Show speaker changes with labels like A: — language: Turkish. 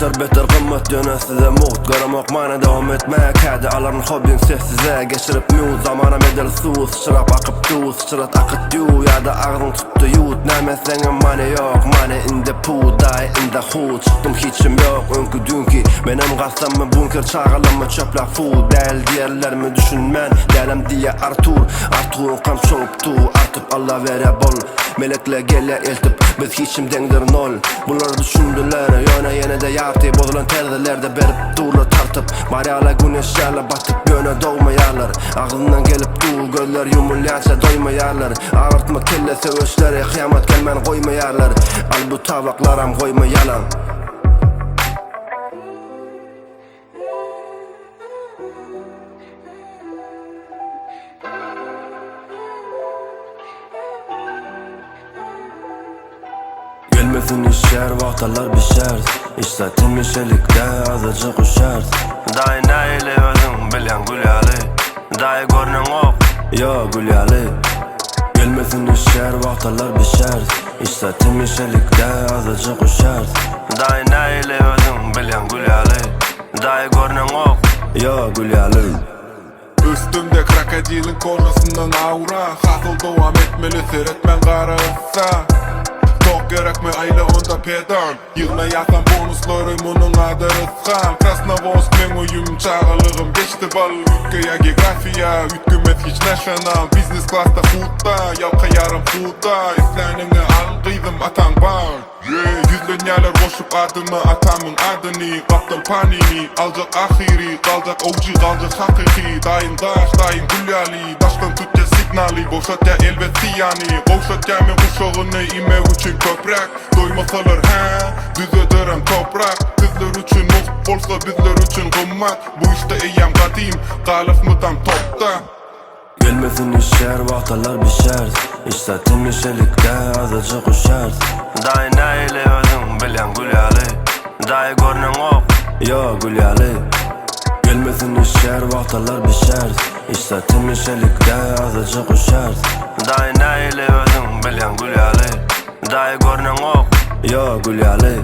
A: Yaşlar beter kımmat yöne size muht Göremek mana devam etmek Hadi aların hobin sessize Geçirip mute zamana medel su Sıçırap akıp du Sıçırat akıt yu Ya da ağrın tuttu yut Nemeslenin mani yok Mani in the pool Die in the hood Çıktım hiçim yok Önkü dünkü Benim gastamı bunker çağılımı çöplak food Del diğerlerimi düşünmen Delim diye Artur'un kamçılıptu Artıp Allah vere bol Melekle gele eltip Biz hiçim dengdir nol Bunlar düşündüler Yöne yine de yartı Bozulan terdelerde berip tuğla tartıp Mariyala güneşlerle batıp yöne doğmayarlar Ağzından gelip tuğ Gözler yumulyansa doymayarlar Ağırtma kelle söğüşleri Kıyamet gelmen koymayarlar Al bu tavaklarım koyma yalan Gelmesin işler, vaktalar bişer İşletim işelikte azıcık uşar Dayı neyle özün bilen gülyali Dayı görnen ok, yo gülyali Gelmesin işler, vaktalar bişer İşletim işelikte azıcık uşar Dayı neyle özün bilen gülyali Dayı görnen ok, yo gülyali
B: Üstümde krokodilin kojasından aura Hasıl devam etmeli seyretmen qarasa Çok gerek mi aile onda pedal Yığmayasam bonusları bunun adı rızkan Krasnovosk men uyum çağılığım 5'ti bal Ütköya geografiya Ütkümet hiç national Business class'ta foodda Yalka yarım foodda İslenini al kıydım atan var Yüzlenyalar koşup adımı atamın adını Kaptan panini Alacak ahiri Kalacak OG kalacak hakiki Dayın daş dayın gülyali Daştan tutca signali Boşat ya elbet siyani Boşat ya men kuşağını ime için köprek Doymasalar he Düzederim toprak Sizler için muht bolsa bizler için kımmat Bu işte eyyam kadim Kalif mı tam topta
A: Gelmesin işler, vaktalar bişer İşletim işelikte azıcık uşar Dayı neyle özün bilen gülyali Dayı görnen ok, yo gülyali Gelmesin işler, vaktalar bişer İşletim işelikte azıcık uşar Dayı neyle özün bilen gülyali Dayı görnen ok, yo gülyali